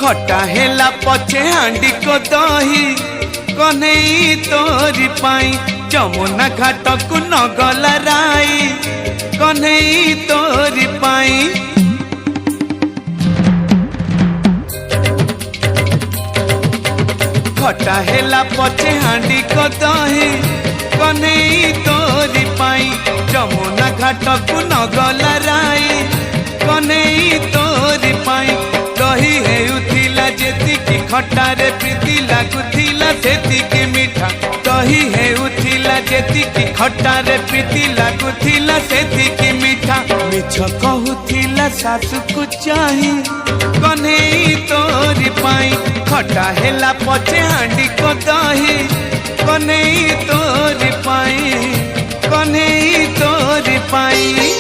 खटा हेला पछे हांडी को दही कन्हई तोरी पाई जमुना घाट को नगला राई कन्हई तोरी पाई खटा हेला पछे हांडी को दही कन्हई तोरी पाई जमुना घाट को नगला राई कन्हई तोरी पाई दही हेउथिला जेतिकी खटारे प्रीति लागुथिला सेतिकी मीठा दही हेउथिला जेतिकी खटारे प्रीति लागुथिला सेतिकी मीठा मिछ कहूथिला सासु को चाही कन्हई तोरी पाई खटा हेला पछे हांडी को दही कन्हई तोरी पाई कन्हई तोरी पाई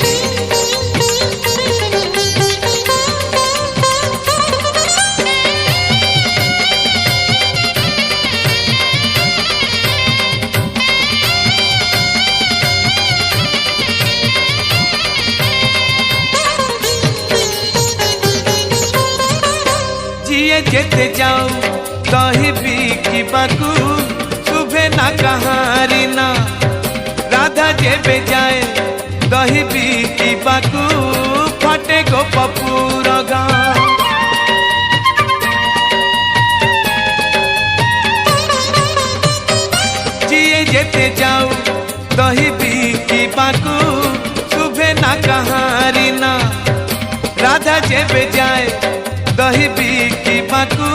जेते जाऊ दही बिकी बाकू शुभे ना कहारी ना राधा जेबे जाए दही बिकी बाकू फटे गो पपुर गाँ जिए जेते जाऊ दही बिकी बाकू शुभे ना कहारी ना राधा जेबे जाए दही बिकी बाकू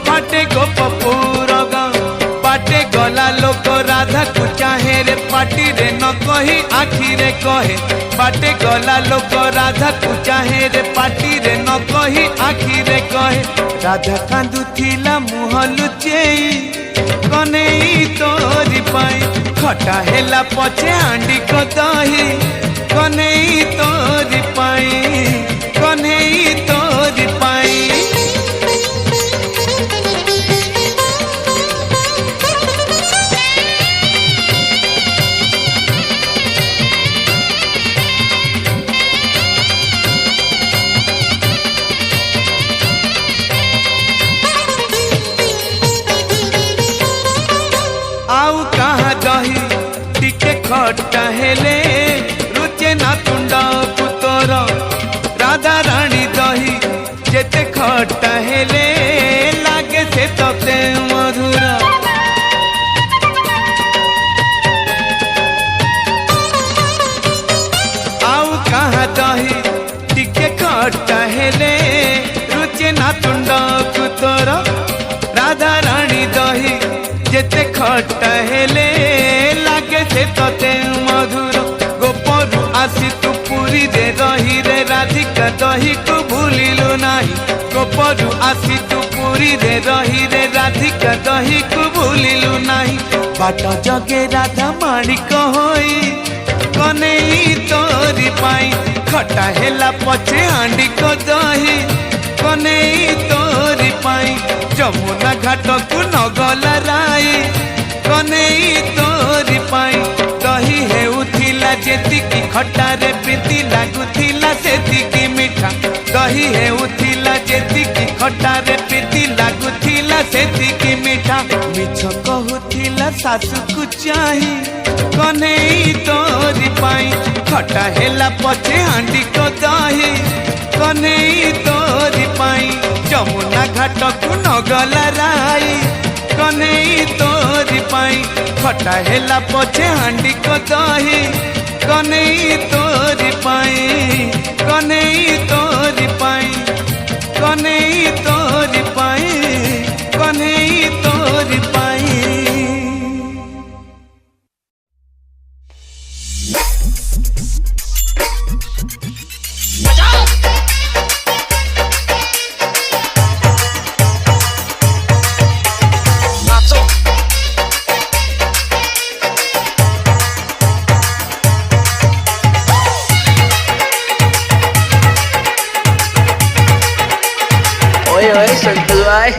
फाटे गो पपुर पाटे गला लोक राधा को चाहे रे पाटी रे न कही आखि रे कहे पाटे गला लोक राधा को चाहे रे पाटी रे न कही आखि रे कहे राधा कांदुथिला मुह लुचेई कन्हई तोरी पाई खटा हेला पछे हांडी को दही कन्हई तोरी पाई कन्हई तोरी पाई आउ कहाँ दही टिके खट्टा हेले रुचे ना तुंडा पुतर राधा रानी दही जेते खट्टा हेले लागे से तते मधुर आउ कहाँ दही टिके खट्टा हेले रुचे ना तुंडा पुतर राधा रानी दही जेते खट्टा हेले लागे से तते मधुर गोपरू आसी तू पुरी रे रही रे राधिका दही को भूलिलु नाही गोपरू आसी तू पुरी रे रही रे राधिका दही को भूलिलु नाही बाट जगे राधा माणिक होई कन्हई तोरी पाई खटा हेला पछे हांडी को दही कन्हई तोरी पाई जमुना घाट को नगला राई कन्हई तोरी पाई दही हेउथिला जेतिकी खटारे प्रीति लागुथिला सेतिकी मीठा दही हेउथिला जेतिकी खटारे प्रीति लागुथिला सेतिकी मीठा मिछ कहूथिला सासु को चाही कन्हई तोरी पाई खटा हेला पछे हांडी को दही कन्हई तोरी पाई जमुना घाट को नगला राई कन्हई तोरी पाई खटा हेला पछे हांडी को दही कन्हई तोरी पाई कन्हई तोरी पाई कन्हई तोरी पाई कन्हई तोरी पाई Oi, संतु भाई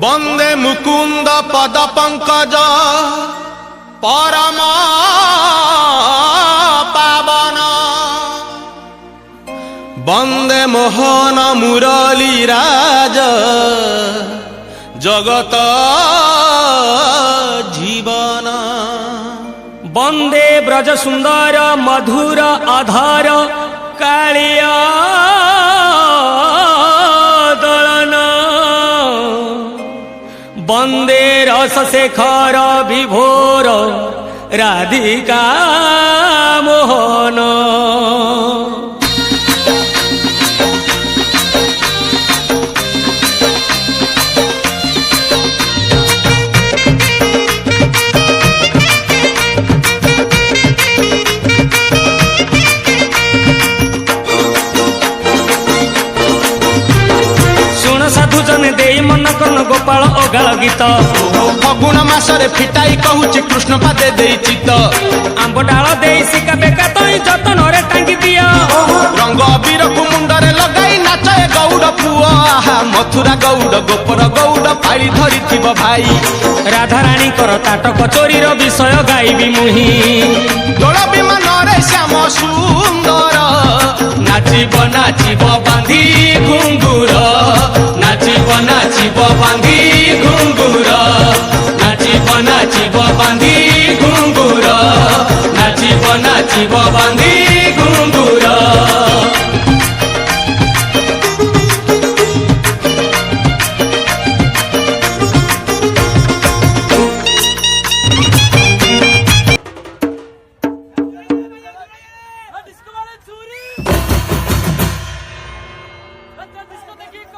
वंदे मुकुंद पद पंकज परम पावन वंदे मोहन मुरली राज जगत जीवन वंदे ब्रज सुंदर मधुर आधार कालिया दलन वंदे रस शेखर विभोर राधिका मोहन दे मन कन गोपाल अगाल गीत फगुण मासरे फिटाई कहूची कृष्ण पादे देई चित आंब डाल दे सिका बेका तई जतन रे टांगी दिया रंग अबीर को मुंडरे लगाई नाचे गौड़ पुआ मथुरा गौड़ गोपर गौड़ पाड़ी धरी थिब भाई राधा रानी कर ताटक चोरीर विषय गाइबी मुही दोल विमान रे श्याम सुंदर नाचिब नाचिब बांधी घुंगुर नाचिब नाचिब बांधी घुंगुर नाचिब नाचिब बांधी घुंगुर नाचिब नाचिब बांधी घुंगुर disco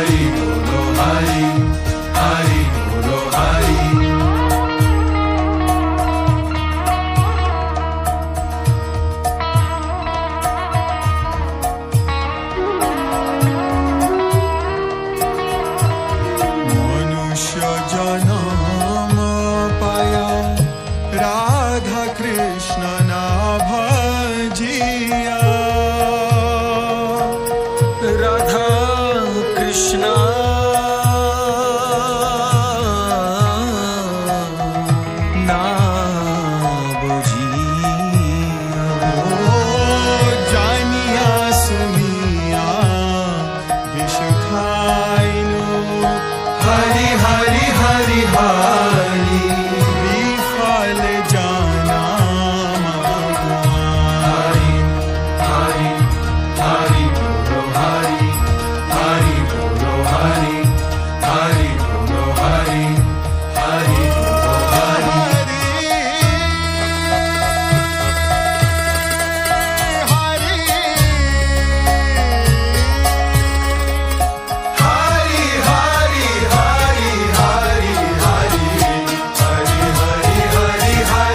हरि बोलो हरि हरि बोलो हरि। मनुष्य जन्म पाया राधा कृष्ण ना भजिया राधा कृष्ण ना बुझिया। जानिया सुनिया विष खाइनु हरि हरि हरि हरि विफल जाना हरि हरि हरि बोलो हरि हरि बोलो हरि हरि बोलो हरि हरि बोलो हरि। हरि हरि हरि हरि हरि हरि हरि हरि हरि हरि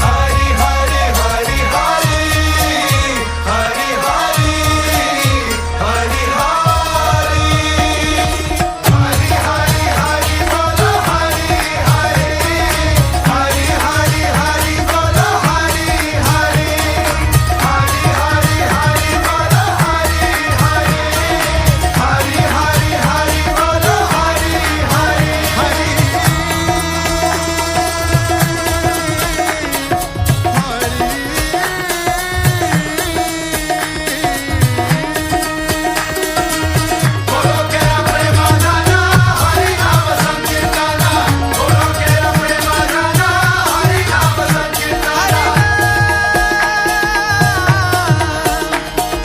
हरि हरि हरि हरि हरि हरि हरि हरि हरि बोलो हरि हरि हरि हरि हरि बोलो हरि हरि हरि हरि हरि बोलो हरि हरि हरि हरि हरि बोलो हरि हरि हरि। बोलो केरा प्रेमानंद हरि नाम संकीर्तन बोलो केरा प्रेमानंद हरि नाम संकीर्तन।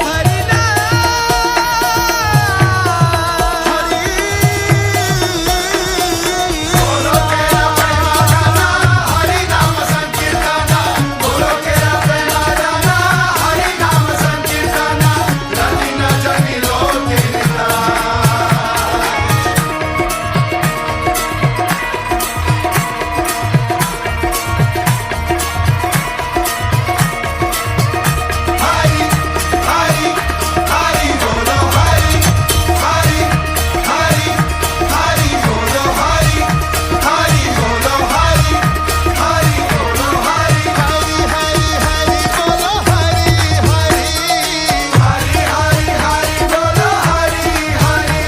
हरि बोलो केरा प्रेमानंद हरि नाम संकीर्तन बोलो केरा प्रेमानंद हरि नाम संकीर्तन। रति न जनि लोके निता। हरि हरि हरि बोलो हरि हरि हरि हरि बोलो हरि हरि बोलो हरि हरि बोलो हरि हरि हरि बोलो हरि हरि हरि हरि हरि बोलो हरि हरि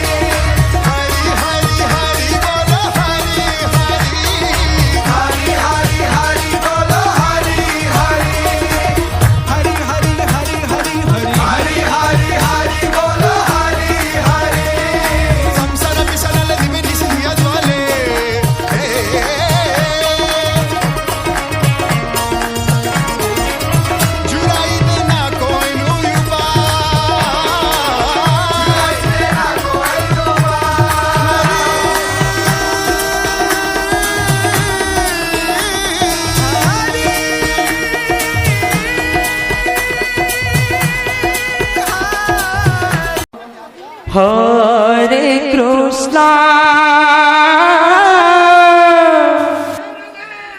हरि हरि हरि बोलो हरि हरि हरि हरि हरि बोलो हरि हरि हरि हरि हरि हरि हरि हरि हरि हरि बोलो हरि हरि। संसार विषाल दिवे निसिया ज्वाले जुराई देना कोई नुयुबा तेरा कोई हरे कृष्णा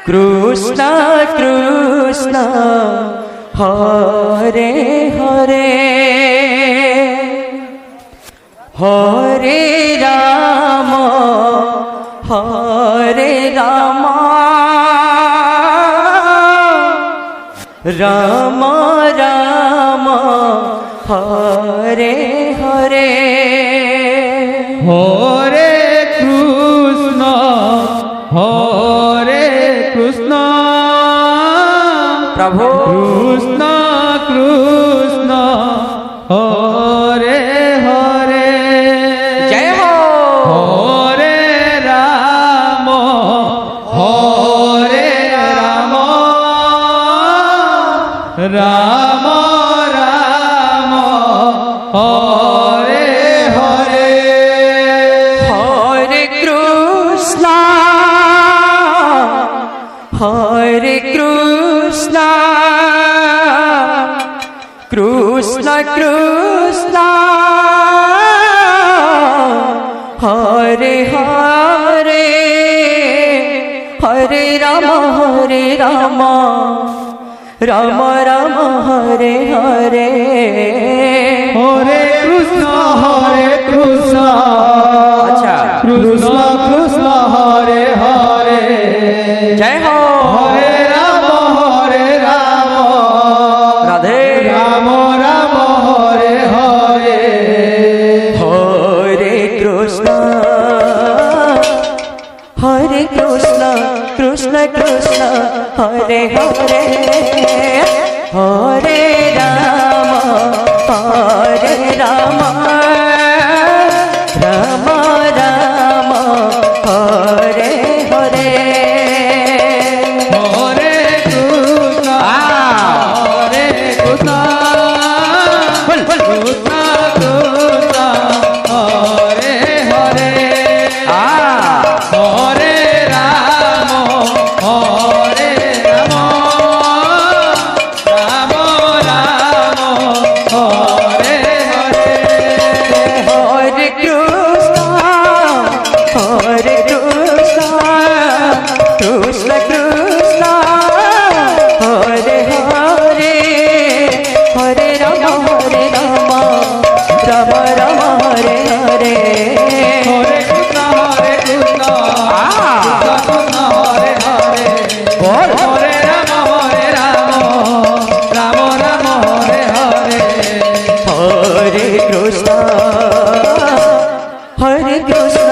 कृष्ण कृष्ण हरे हरे हरे राम राम राम हरे हरे हरे कृष्ण प्रभु कृष्ण कृष्ण हरे हरे जय हो हरे राम राम राम हरे हरे हरे कृष्ण कृष्ण कृष्ण হরে হরে হরে রাম রাম রাম হরে হরে হরে কৃষ্ণ আচ্ছা কৃষ্ণ কৃষ্ণ হরে হরে জয় হো হরে রাম রাধে রাম রাম হরে হরে হরে কৃষ্ণ কৃষ্ণ কৃষ্ণ হরে হরে হরে রাম রাম রাম হরে হরে হরে কৃষ্ণ হরে কৃষ্ণ কৃষ্ণ কৃষ্ণ হরে হরে হরে রাম রাম রাম হরে হরে হরে কৃষ্ণ কৃষ্ণ কৃষ্ণ হরে হরে হরে রাম রাম রাম হরে হরে হরে কৃষ্ণ কৃষ্ণ কৃষ্ণ হরে হরে হরে রাম রাম রাম হরে হরে হরে কৃষ্ণ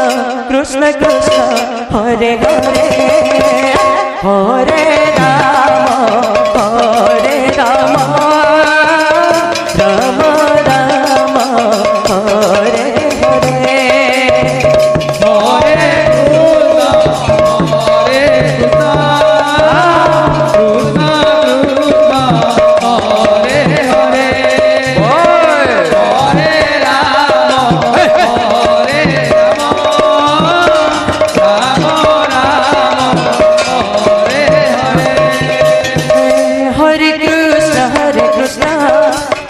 কৃষ্ণ কৃষ্ণ হরে হরে হরে রাম রাম রাম হরে হরে হরে কৃষ্ণ কৃষ্ণ কৃষ্ণ হরে হরে হরে রাম রাম রাম হরে হরে হরে কৃষ্ণ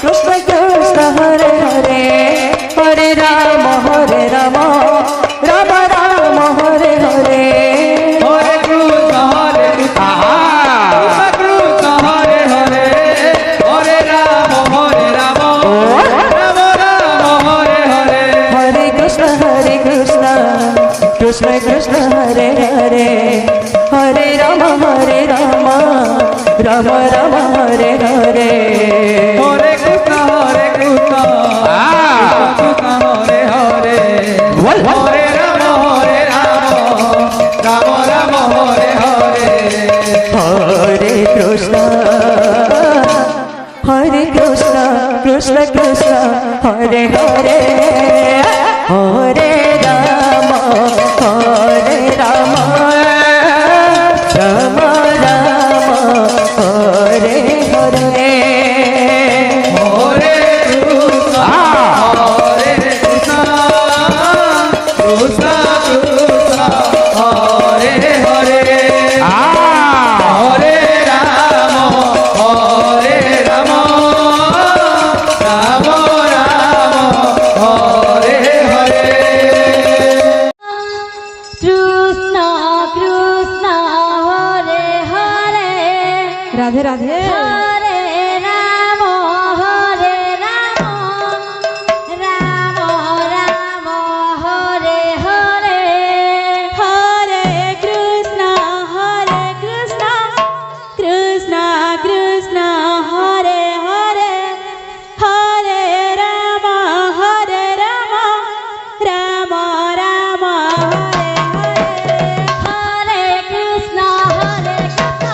কৃষ্ণ কৃষ্ণ হরে হরে হরে রাম রাম রাম হরে হরে হরে কৃষ্ণ কৃষ্ণ হরে হরে হরে রাম রাম রাম হরে হরে হরে কৃষ্ণ কৃষ্ণ কৃষ্ণ হরে হরে হরে রাম রাম রাম হরে হরে হরে কৃষ্ণ কৃষ্ণ হরে হরে হরে রাম রাম রাম হরে হরে হরে কৃষ্ণ কৃষ্ণ কৃষ্ণ হরে হরে হরে রাম রাম রাম হরে হরে হরে কৃষ্ণ কৃষ্ণ কৃষ্ণ হরে হরে হরে রাম রাম রাম হরে হরে কৃষ্ণ কৃষ্ণ হরে হরে রাধে রাধে হরে রাম রাম রাম হরে হরে হরে কৃষ্ণ কৃষ্ণ কৃষ্ণ হরে হরে হরে রাম রাম রাম হরে হরে হরে কৃষ্ণ কৃষ্ণ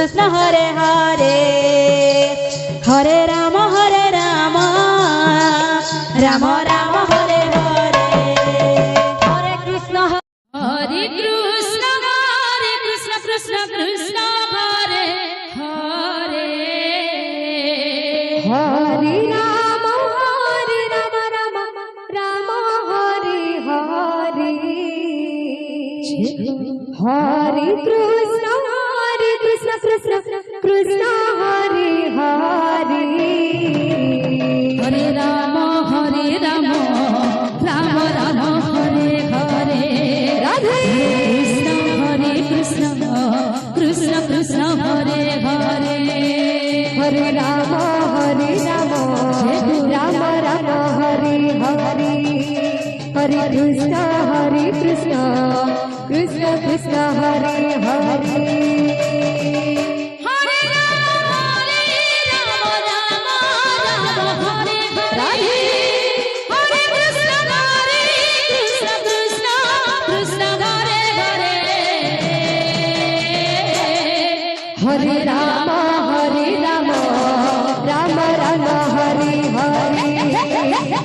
कृष्ण हरे हरे हरे राम राम राम हरे हरे हरे कृष्ण कृष्ण कृष्ण हरे हरे हरे राम राम राम हरे हरे हरे कृष्ण कृष्ण कृष्ण हरे हरे हरे राम राम राम हरे हरे राधे कृष्ण कृष्ण कृष्ण हरे हरे हरे राम राम राम हरे हरे हरे कृष्ण कृष्ण कृष्ण हरे हरे हरे राम राम हरे हरे हरे कृष्ण कृष्ण कृष्ण हरे हरे हरे राम राम राम हरे हरे हरे कृष्ण कृष्ण कृष्ण हरे हरे हरे राम राम राम हरे हरे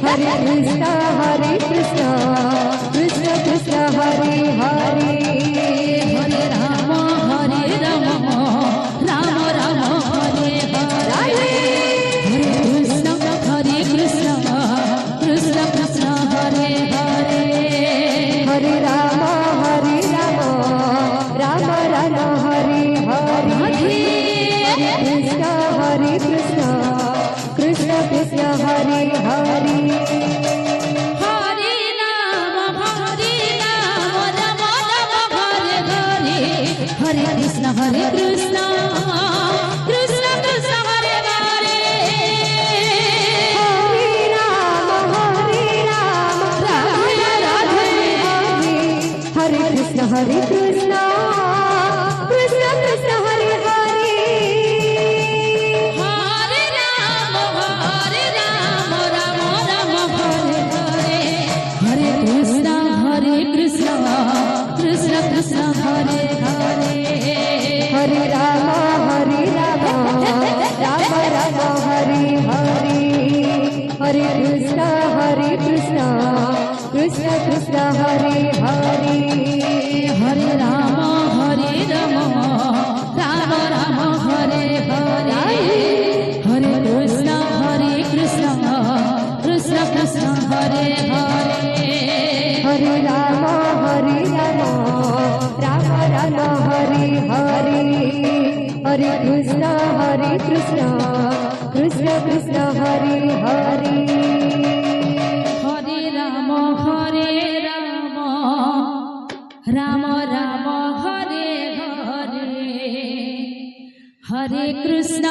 हरे कृष्ण कृष्ण कृष्ण हरे हरे हरे राम राम राम हरे हरे कृष्ण कृष्ण कृष्ण हरे हरे हरे राम राम हरे हरे हरे कृष्ण कृष्ण कृष्ण हरे हरे हरे राम राधे राधे हरे कृष्ण कृष्ण कृष्ण हरे हरे हरे राम राम राम हरे हरे हरे कृष्ण कृष्ण कृष्ण हरे हरे हरे राम राम राम हरे हरे हरे कृष्ण कृष्ण कृष्ण हरे हरे हरे राम राम राम हरे हरे हरे कृष्ण कृष्ण कृष्ण हरे हरे हरे राम राम राम हरे हरे हरे कृष्ण कृष्ण कृष्ण हरे हरे हरे राम राम राम हरे हरे हरे कृष्ण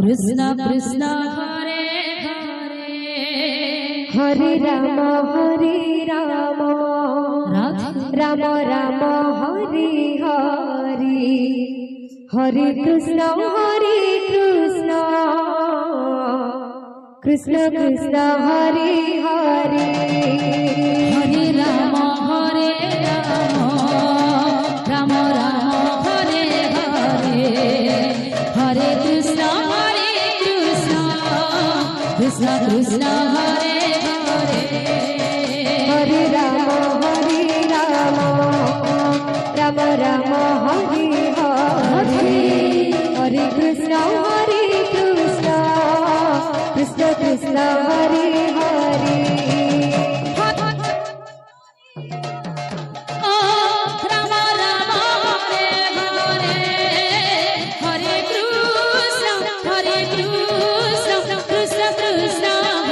कृष्ण कृष्ण हरे हरे हरे राम राम राम हरे हरे हरे कृष्ण कृष्ण कृष्ण हरे हरे हरे राम राम हरे हरे हरे कृष्ण कृष्ण कृष्ण हरे हरे हरे राम राम राम हरे हरे हरे कृष्ण कृष्ण कृष्ण हरे हरे राम हरे हरे हरे कृष्ण कृष्ण कृष्ण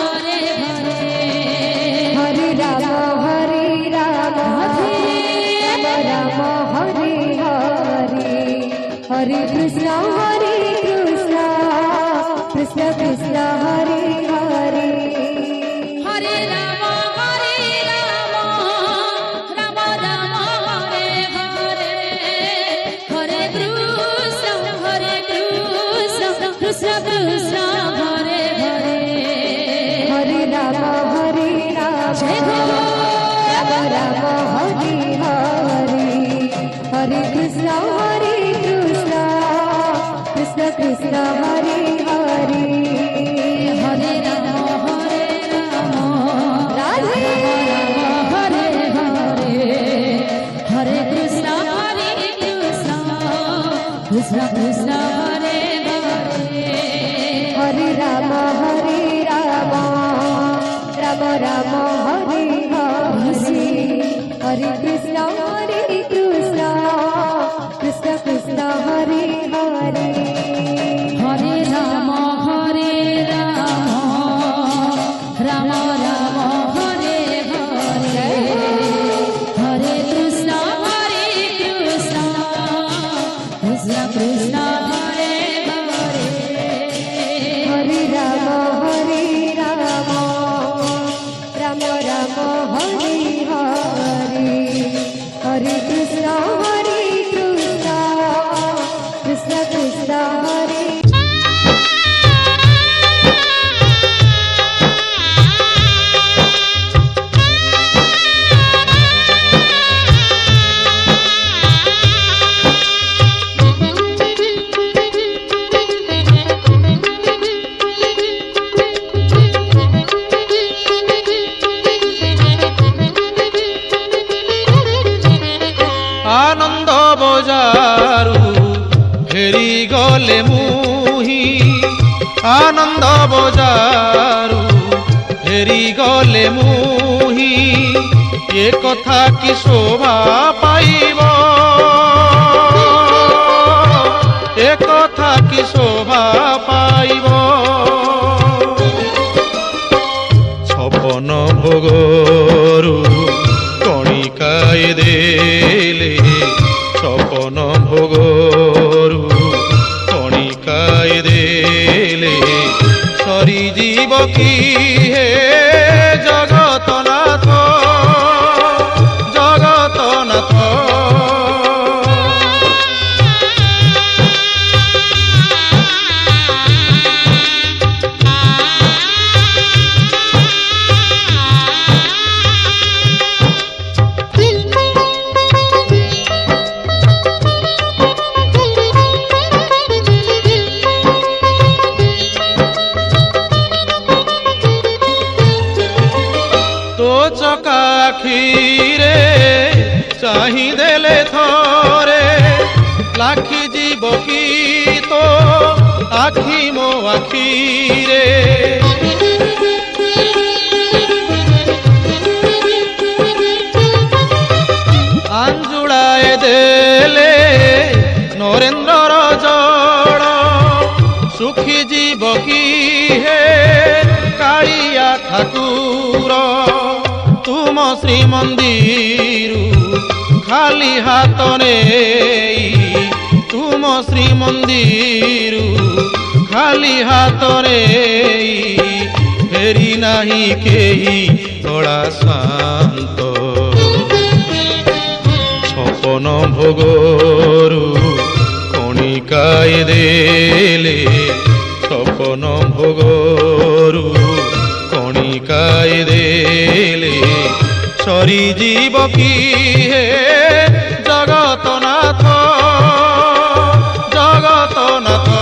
हरे हरे हरे राम राम राम हरे हरे हरे कृष्ण कृष्ण कृष्ण हरे हरे हरे राम राम हरे हरे हरे कृष्ण कृष्ण कृष्ण हरे हरे हरे राम राम हरे हरे हरे कृष्ण कृष्ण हरे हरे हरे राम राधे हरे हरे हरे कृष्ण कृष्ण कृष्ण हरे हरे हरे राम राम राम हरे हरे हरे कृष्ण कृष्ण कृष्ण हरे हरे हरे राम राम राम हरे हरे हरे कृष्ण कृष्ण कृष्ण हरे हरे हरे राम राम राम हरे हरे हरे कृष्ण कृष्ण कृष्ण हरे आनंद बजारू फेरी गले मुही आनंद बजारू फेरी गले मुही ये कथा कि शोभा पाइब ये कथा कि शोभा पाइब छपन भोगरू कणिकाए देले छपन भोगरू कणिकाए देले सरी जीव की हे जगतनाथ जगतनाथ चकाखीरे चाही देले थरे लाखी जीव की तो आखी मो आखीरे आंजुड़ाए देले नरेंद्र जड़ सुखी जीव की हे कालिया ठाकुर तुम श्रीमंदिर खाली हाथ ने तुम श्रीमंदिर खाली हाथ ने फेरी नहीं केही थोड़ा शांत छपन भोगरू कणिकाए देले छपन भोगरू कणिकाए देले सरी जीव की हे जगतनाथ जगतनाथ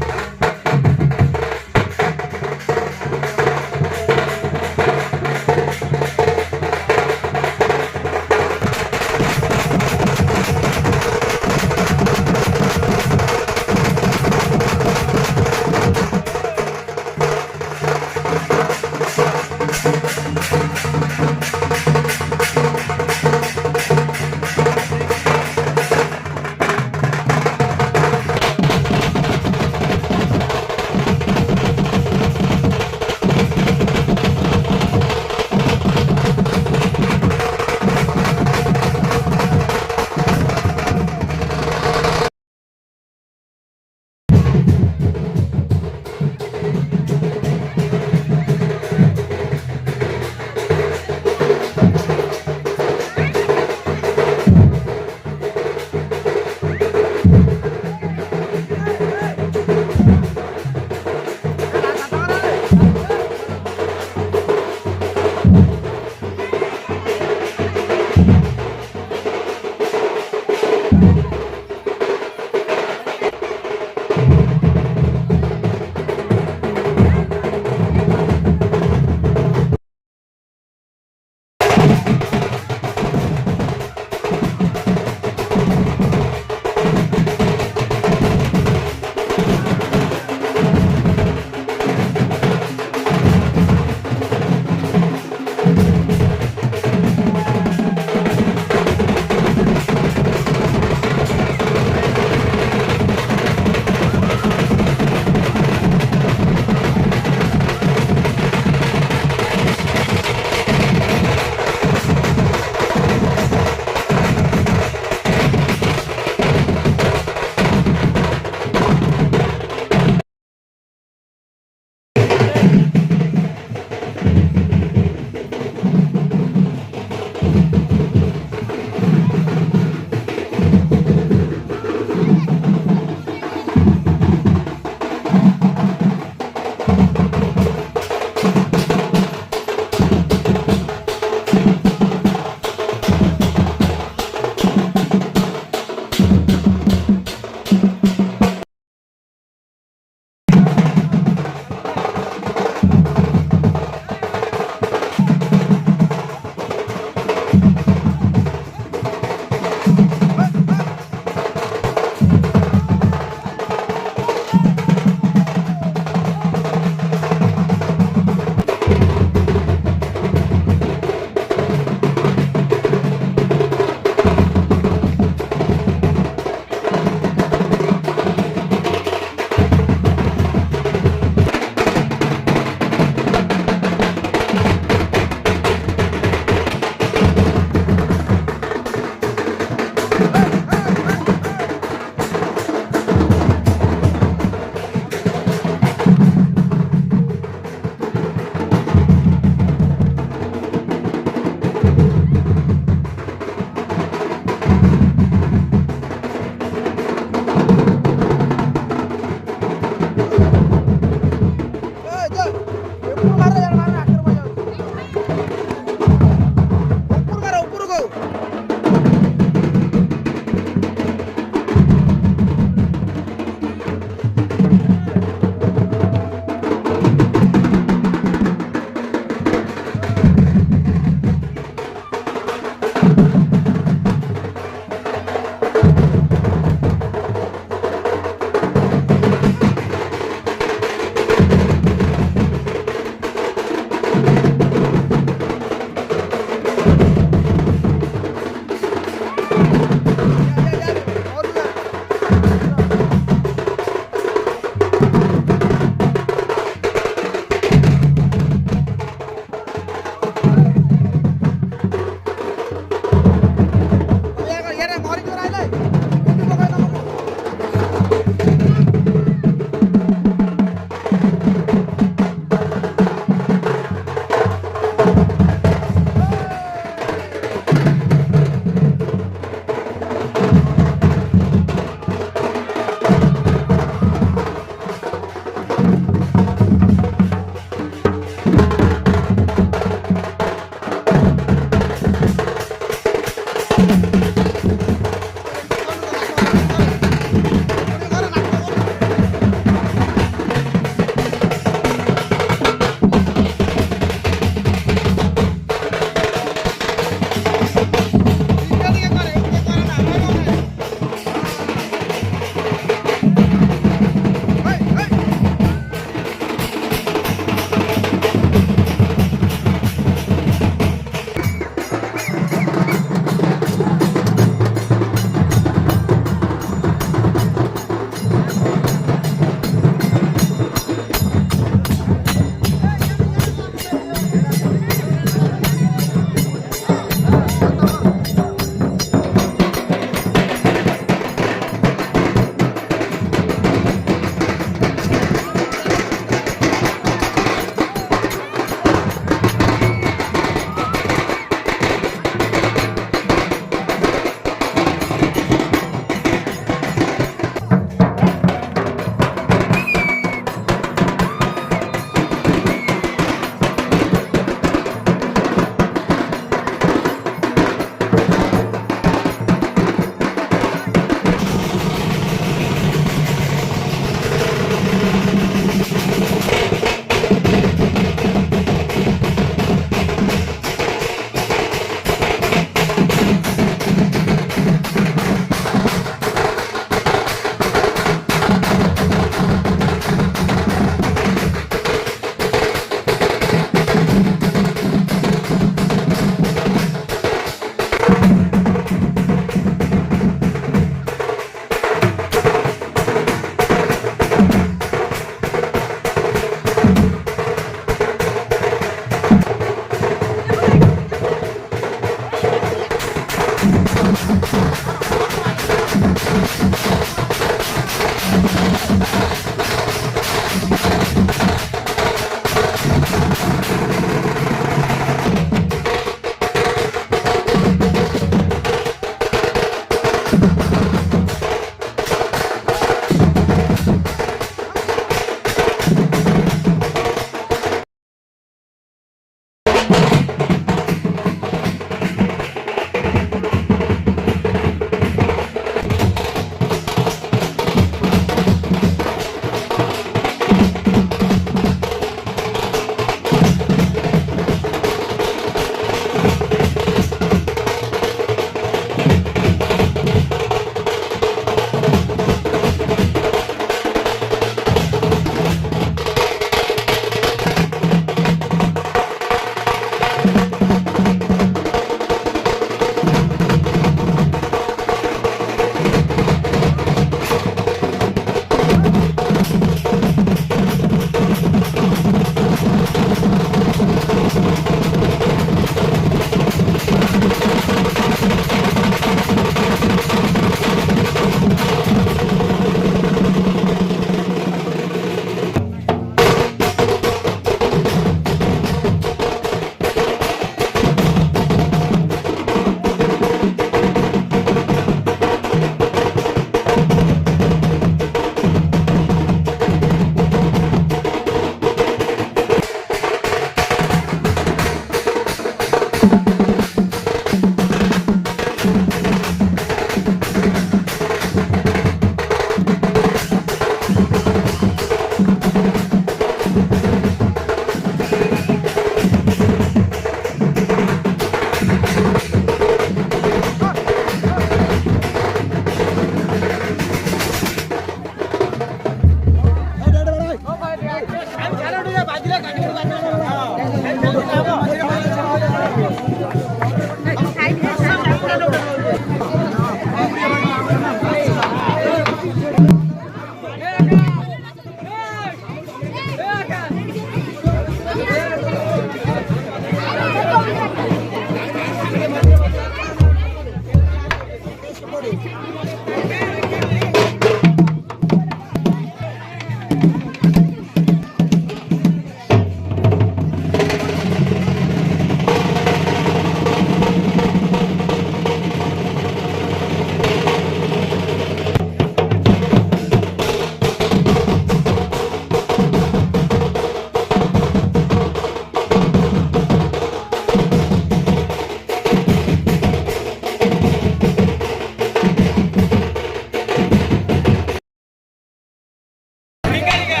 भिखारी का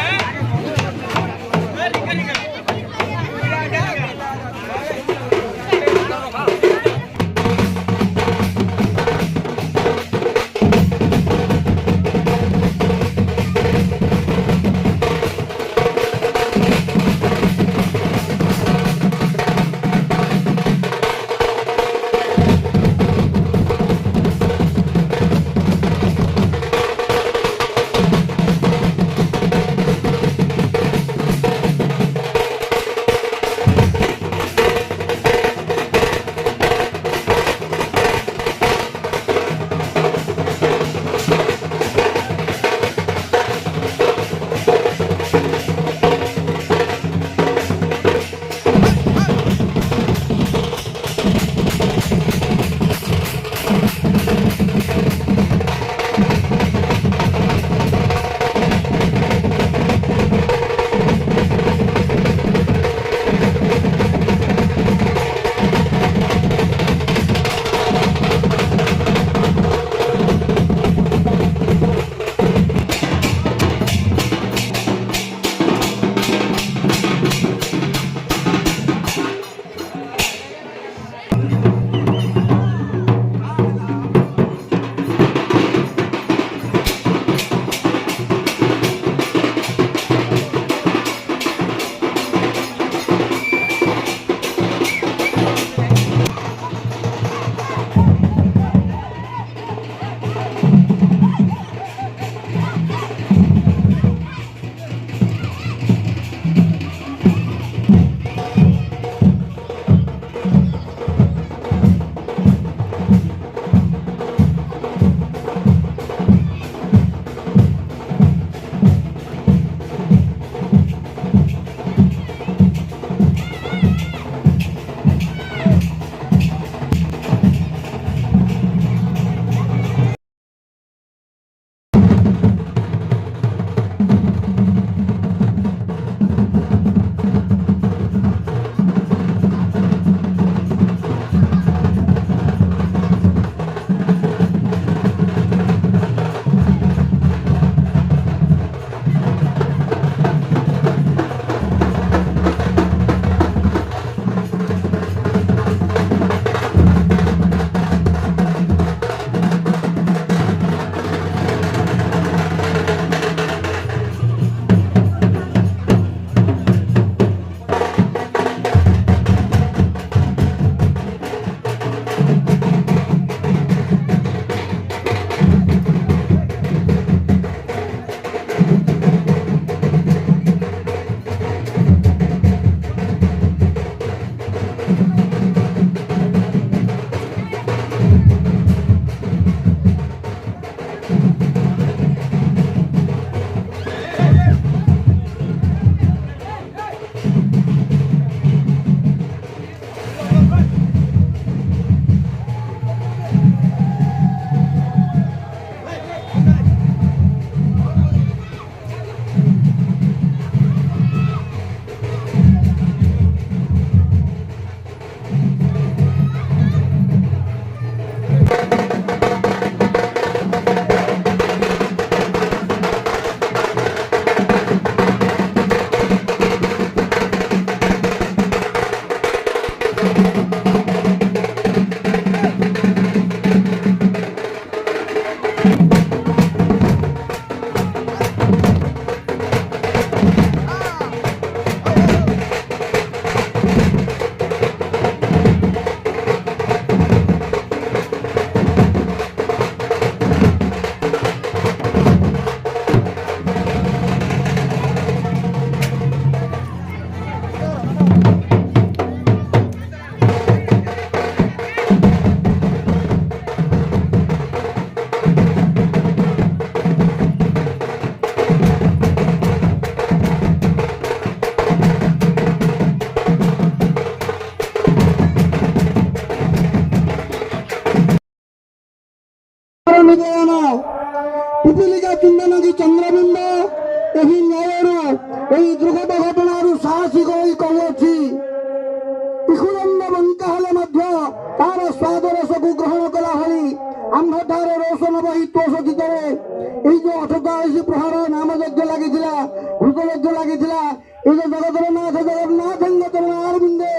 এই যে 88 প্রহর নামযজ্ঞ লাগিছিলা ঘৃতযজ্ঞ লাগিছিলা এই যে জগতর নাথ জগন্নাথঙ্গ চরণারবিন্দে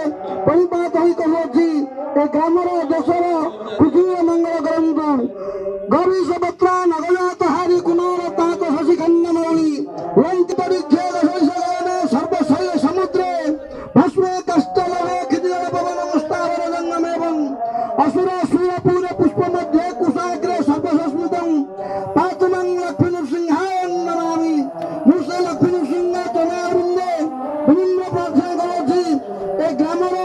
পরিপাত হই কହୁଅଛି ଏ ଗ୍ରାମର ଦେଶର ପୃଥିବୀର ମଙ୍ଗଳ କରନ୍ତୁ ଗରିଷ ପତ୍ରା ନଗଜାତ ହାରି କୁମାର ତାକ ଶଶି ଖଣ୍ଡମୌଳି ଲଙ୍କିତ ବିକ୍ଷେଦ ଶୈଶଗୟନ ସର୍ବଶୈଳ ସମୁଦ୍ରେ ଭସ୍ମ କଷ୍ଟ ଲଭେ କ୍ଷିତିଜଳ ପବନ ମୁସ୍ତାବର ଜଙ୍ଗମେବଂ ଅସୁର ସୁରପୁର ପୁଷ୍ପ ମଧ୍ୟରେ କୁଶାଗ୍ରେ ସର୍ବସସ୍ମିତଂ ପାତୁମଂ ଲକ୍ଷ୍ମୀ ନୃସିଂହାୟ ନମାମି ମୂଷେ ଲକ୍ଷ୍ମୀ ନୃସିଂହ ଚରଣାରବିନ୍ଦେ ବିନିମ୍ନ ପ୍ରାର୍ଥନା କରୁଅଛି ଏ ଗ୍ରାମର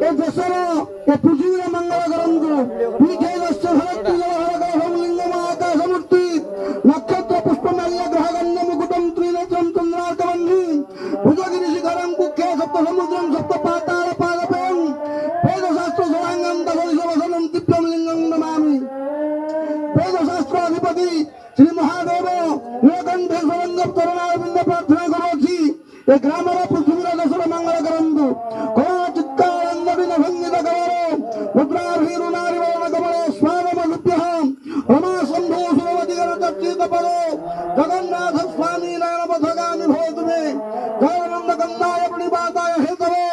ଏ ଦେଶର ଏ ପୃଥିବୀର ମଙ୍ଗଳ କରନ୍ତୁ ପୀଠେ ଦସ୍ୟ ଭରତ୍ତି ଜଳହରକ ଲିଙ୍ଗ ମହାକାଶ ମୂର୍ତ୍ତି ନକ୍ଷତ୍ର ପୁଷ୍ପମାଲ୍ୟ ଗ୍ରହଗଣ୍ୟ ମୁକୁଟಂ ତ୍ରିନେତ୍ରಂ ଚନ୍ଦ୍ରାର୍କବହ୍ନି ଭୁଜଗିରି ଶିଖରಂ କୁକ୍ଷେ ସପ୍ତ ସମୁଦ୍ରಂ ସପ୍ତ ପାତାଳ ପାଦପୟଂ ବେଦଶାସ୍ତ୍ର ଷଡ଼ାଙ୍ଗಂ ଦଶରିଷ ବସనం ଦିବ୍ୟಂ ଲିଙ୍ଗଂ ନମାମି ବେଦଶାସ୍ତ୍ର ଅଧିପତି ଶ୍ରୀ ମହାଦେବ ନୀଳକଣ୍ଠେଶ୍ୱରଙ୍କ ଚରଣାରବିନ୍ଦ ପ୍ରାର୍ଥନା କରୁଅଛି ଏ ଗ୍ରାମର ପୃଥିବୀର ଦେଶର ମଙ୍ଗଳ କରନ୍ତୁ କଳା ଚିତ୍ତାନନ୍ଦ ବିନ ଭଙ୍ଗିତ କର ମୁଦ୍ରାଭୀରୁଣାରି ବରଣ କମଳେ ସ୍ୱାଗମଭୂଭ୍ୟଃ ରମା ଶମ୍ଭୁ ସୁରମତିଗର ଚର୍ଚ୍ଚିତ ପଦ ଜଗନ୍ନାଥ ସ୍ୱାମୀ ନୟନ ପଥଗାମୀ ଭବତୁ ମେ ଜଗନ୍ନନ୍ଦ କନ୍ଦାୟ ପ୍रणिपाताय हेतवे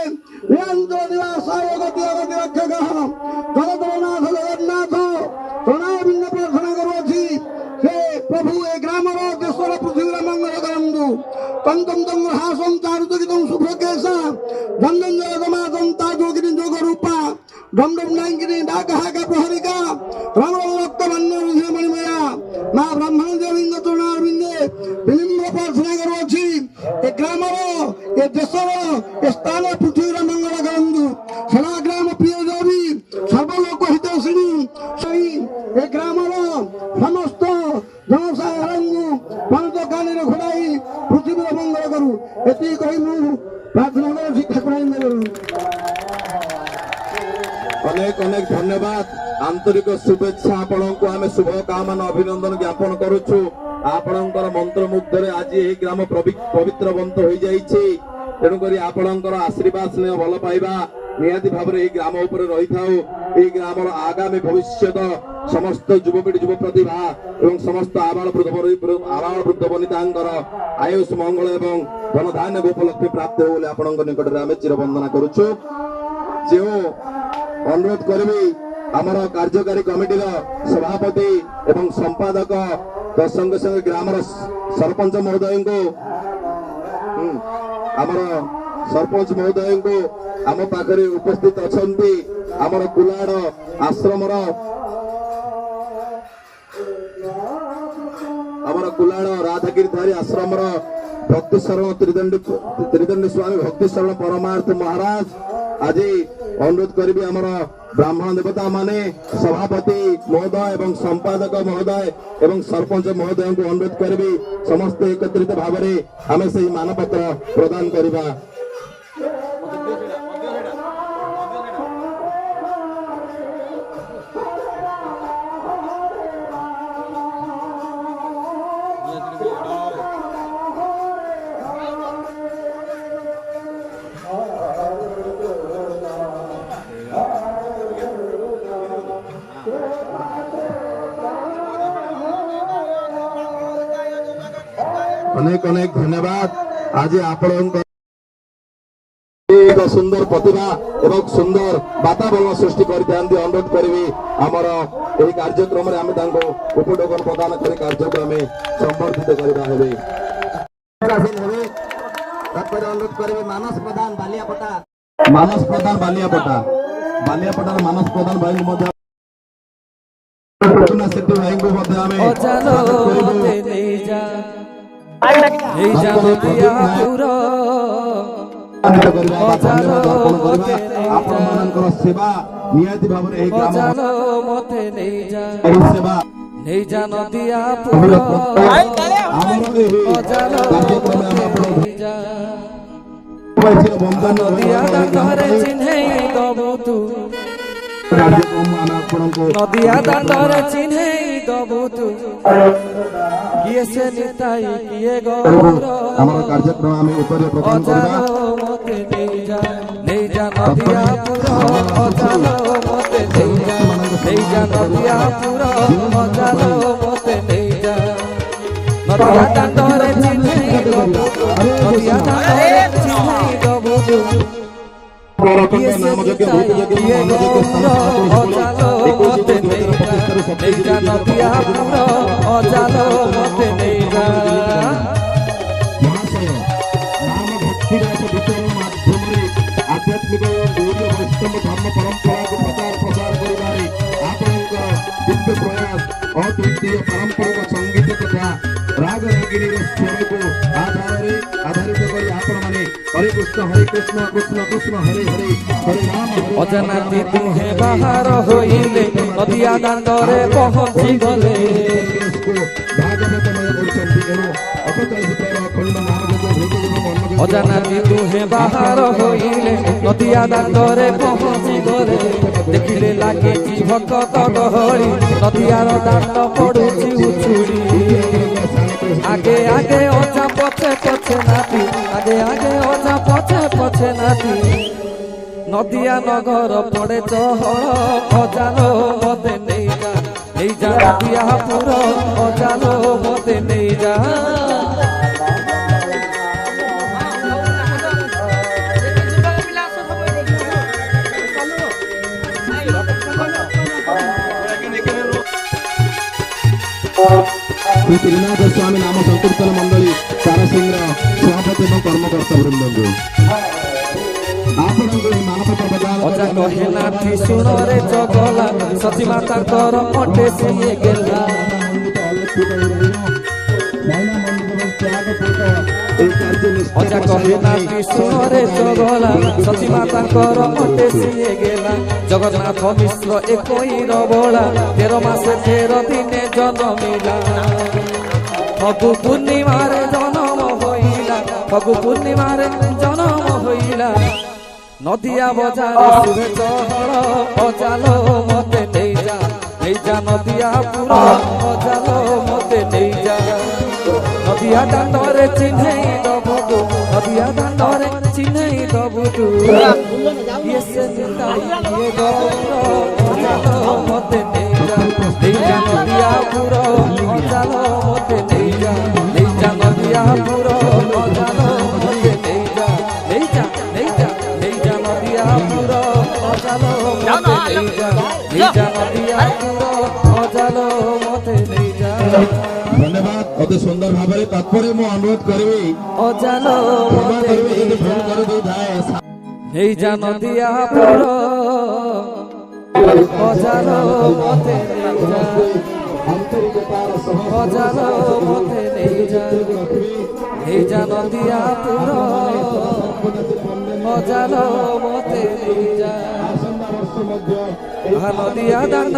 ନିରଞ୍ଜନ ନିବାସାୟ ଗତି ଅଗତି ରକ୍ଷକଃ ଜଗତରନାଥ ଜଗନ୍ନାଥ ପ୍ରଣୟବିନ୍ଦ ପ୍ରାର୍ଥନା କରୁଅଛି ସେ ପ୍ରଭୁ ଏ ଗ୍ରାମର ଦେଶର ପୃଥିବୀର ମଙ୍ଗଳ କରନ୍ତୁ ତନ୍ତଂ ତଂ ହାସଂ ଚାରୁତକିତଂ ଶୁଭ୍ରକେଶା ଦଣ୍ଡଂ ଜଗମାତଂ ତାଜୋଗିନି ଯୋଗ ରୂପା ଦଣ୍ଡଂ ନାଙ୍ଗିନି ଡାକହାକା ପ୍ରହରିକା ରମଣ ରକ୍ତ ବନ୍ନ ରୁଧିର ମଣିମୟା ମା ବ୍ରାହ୍ମଣ ଦେବୀଙ୍କ ଚରଣାରବିନ୍ଦେ ବିନିମ୍ନ ପ୍ରାର୍ଥନା କରୁଅଛି ଏ ଗ୍ରାମର ଏ ଦେଶର ଏ ସ୍ଥାନ ପୃଥିବୀର ମଙ୍ଗଳ କରନ୍ତୁ ସଦା ଗ୍ରାମ ପ୍ରିୟ ଦେବୀ ସର୍ବଲୋକ ହିତୈଷିଣୀ ସେହି ଏ ଗ୍ରାମର ସମସ୍ତ ଜନସାଧାରଣଙ୍କୁ ପଞ୍ଚ କାନିରେ ଘୋଡ଼ାଇ ପୃଥିବୀର ମଙ୍ଗଳ କରୁ ଏତିକି କହି ମୁଁ ପ୍ରାର୍ଥନା କରୁଛି ଠାକୁରାଣୀଙ୍କ ଅନେକ ଅନେକ ଧନ୍ୟବାଦ ଆନ୍ତରିକ ଶୁଭେଚ୍ଛା ଆପଣଙ୍କୁ ଆମେ ଶୁଭ କାମନା ଅଭିନନ୍ଦନ ଜ୍ଞାପନ କରୁଛୁ ଆପଣଙ୍କର ମନ୍ତ୍ରମୁଗ୍ଧରେ ଆଜି ଏହି ଗ୍ରାମ ପବିତ୍ରବନ୍ତ ହୋଇଯାଇଛି ତେଣୁକରି ଆପଣଙ୍କର ଆଶୀର୍ବାଦ ସ୍ନେହ ଭଲ ପାଇବା ନିହାତି ଭାବରେ ଏହି ଗ୍ରାମ ଉପରେ ରହିଥାଉ ଏହି ଗ୍ରାମର ଆଗାମୀ ଭବିଷ୍ୟତ ସମସ୍ତ ଯୁବପିଢି ଯୁବ ପ୍ରତିଭା ଏବଂ ସମସ୍ତ ଆବାଳ ବୃଦ୍ଧ ବନିତାଙ୍କର ଆୟୁଷ ମଙ୍ଗଳ ଏବଂ ଧନଧାନ୍ୟ ଗୋପଲକ୍ଷ୍ମୀ ପ୍ରାପ୍ତ ହେଉ ବୋଲି ଆପଣଙ୍କ ନିକଟରେ ଆମେ ଚିରବନ୍ଦନା କରୁଛୁ ଯେଉଁ ଅନୁରୋଧ କରିବି ଆମର କାର୍ଯ୍ୟକାରୀ କମିଟିର ସଭାପତି ଏବଂ ସମ୍ପାଦକ ସଙ୍ଗେ ସଙ୍ଗେ ଗ୍ରାମର ସରପଞ୍ଚ ମହୋଦୟଙ୍କୁ ଆମର ସରପଞ୍ଚ ମହୋଦୟଙ୍କୁ ଆମ ପାଖରେ ଉପସ୍ଥିତ ଅଛନ୍ତି ଆମର କୁଲାଡ ଆଶ୍ରମର ରାଧାଗିରିଧାରୀ ଆଶ୍ରମର ଭକ୍ତି ଶରଣ ତ୍ରିଦଣ୍ଡୀ ସ୍ୱାମୀ ଭକ୍ତି ଶରଣ ପରମାର୍ଥ ମହାରାଜ ଆଜି ଅନୁରୋଧ କରିବି ଆମର ବ୍ରାହ୍ମଣ ଦେବତା ମାନେ ସଭାପତି ମହୋଦୟ ଏବଂ ସମ୍ପାଦକ ମହୋଦୟ ଏବଂ ସରପଞ୍ଚ ମହୋଦୟଙ୍କୁ ଅନୁରୋଧ କରିବି ସମସ୍ତେ ଏକତ୍ରିତ ଭାବରେ ଆମେ ସେହି ମାନପତ୍ର ପ୍ରଦାନ କରିବା ଅନେକ ଅନେକ ଧନ୍ୟବାଦ ଆଜି ଆପଣଙ୍କ ସୁନ୍ଦର ପ୍ରତିଭା ଏବଂ ସୁନ୍ଦର ବାତାବରଣ ସୃଷ୍ଟି କରିଥାନ୍ତି ଅନୁରୋଧ କରିବି ଆମର ଏହି କାର୍ଯ୍ୟକ୍ରମରେ ଆମେ ତାଙ୍କୁ ଉପଟୋକନ ପ୍ରଦାନ କରି କାର୍ଯ୍ୟକୁ ଆମେ ସମ୍ବର୍ଦ୍ଧିତ କରିବା ହେବେ ଅନୁରୋଧ କରିବି ମାନସ ପ୍ରଧାନ ବାଲିଆପଟାର ମାନସ ପ୍ରଧାନ ଭାଇଙ୍କୁ ମଧ୍ୟ ସେଠୁ ଭାଇଙ୍କୁ ମଧ୍ୟ ଆମେ ଆପଣମାନଙ୍କର ସେବା ନିହାତି ଭାବରେ ଏହି ସେବା নদিয়া দাঁতরে চিহ্নেই দবু তু কিয়ে সে নিতাই কিয়ে গৌর আমার কার্যক্রম আমি উপরে প্রদান করিবা মতে নেই যা নদিয়া পুর অজালো মতে নেই যা নদিয়া পুর অজালো মতে নেই যা নদিয়া দাঁতরে চিহ্নেই দবু নদিয়া দাঁতরে চিহ্নেই দবু প্ররতঙ্গ নামযজ্ঞ ভূতযজ্ঞ মহাযজ্ঞ অজালো মতে নেই যা নদিয়া পুর অজালো মতে নেই যা মহাশয় নাম ভক্তি রস বিতରଣ ମାଧ୍ୟମରେ ଆଧ୍ୟାତ୍ମିକ ଗୌର ବୈଷ୍ଣବ ଧର୍ମ ପରମ୍ପରାକୁ ପ୍ରଚାର କରିବାରେ ଆପଣଙ୍କର ଦିବ୍ୟ ପ୍ରୟାସ ଅଦ୍ୱିତୀୟ ପାରମ୍ପରିକ ସଙ୍ଗୀତ ତଥା ରାଗ ରାଗିଣୀର ସ୍ୱରକୁ ଆଧାରିତ କରି ଆପଣମାନେ ହରେ କୃଷ୍ଣ କୃଷ୍ଣ କୃଷ୍ଣ ହରେ ହରେ ହରେ ରାମ ଅଜାନାତି ଦୁହେଁ ବାହାର ହୋଇଲେ ନଦିଆ ଦାଣ୍ଡରେ ପହଞ୍ଚି ଗଲେ ଭାଗବତମୟ କରୁଛନ୍ତି ଏଣୁ ଅପଚାରିତ ଅଖଣ୍ଡ ନାମଯଜ୍ଞ ଭୂତଯଜ୍ଞ ମନ୍ମଯଜ୍ଞ ଅଜାନାତି ଦୁହେଁ ବାହାର ହୋଇଲେ ନଦିଆ ଦାଣ୍ଡରେ ପହଞ୍ଚି ଗଲେ ଦେଖିଲେ ଲାଗିଛି ଭକ୍ତ ଗହଳି ନଦିଆର ଦାଣ୍ଡ ପଡୁଛି ଉଛୁଳି ଆଗେ ଆଗେ ଅଜା ପଛେ ପଛେ ନାତି ଆଗେ ଆଗେ ଅଜା ପଛେ ପଛେ ନାତି নদিয়া নগর পড়ে চহল অজালো মতে নেই যা নদিয়া পুর অজালো মতে নেই যা ଶ୍ରୀ ତ୍ରିନାଥ ସ୍ୱାମୀ ନାମ ସଂକୀର୍ତ୍ତନ ମଣ୍ଡଳୀ ତାରସିଂହର ସଭାପତି ଏବଂ କର୍ମକର୍ତ୍ତା ବୃନ୍ଦଙ୍କୁ ଆପଣଙ୍କୁ ଏହି ମାନପତ୍ର ପ୍ରଦାନ ଅଜା କହେ ନାଥି ଶୁଣରେ ଚଗଲା ସତୀ ମାତାଙ୍କର ଅଟେ ସିଏ ଗେଲା ଅଜା କହେ ନାଥି ଶୁଣରେ ଚଗଲା ସତୀ ମାତାଙ୍କର ଅଟେ ସିଏ ଗେଲା ଜଗନ୍ନାଥ ମିଶ୍ର ଏକୋଇର ବଳା 13 ମାସେ 13 ଦିନେ ଜନ୍ମିଲା ଫଗୁ ପୂର୍ଣ୍ଣିମାରେ ଜନ୍ମ ହୋଇଲା ଫଗୁ ପୂର୍ଣ୍ଣିମାରେ ଜନ୍ମ ହୋଇଲା নদিয়া বজারে সুরে চহল অজালো মতে নেই যা নদিয়া পুর অজালো মতে নেই যা নদিয়া দাঁতরে চিহ্নেই দবু নদিয়া দাঁতরে চিহ্নেই দবু ইয়ে সে নিতাই ইয়ে গৌর অজালো মতে নেই যা নদিয়া পুর অজালো মতে নেই যা নদিয়া পুর অজালো মতে নেই যা নদিয়া পুর অজালো মতে নেই যা নদিয়া পুর অজালো মতে নেই যা ধন্যবাদ অতি সুন্দর ভাবে তাৎপরে মু অনুরোধ করিবি অজালো ক্ষমা মতে করিবি নেই যদি ভুল করে দেইଥାଏ নেই যা নদিয়া পুর অজালো মতে নেই যা আন্তরিকতার সহ অজালো মতে নেই যা নদিয়া পুর অজালো মতে নেই যা আসন্ন বর্ষ মধ্যে নদিয়া দাঁড়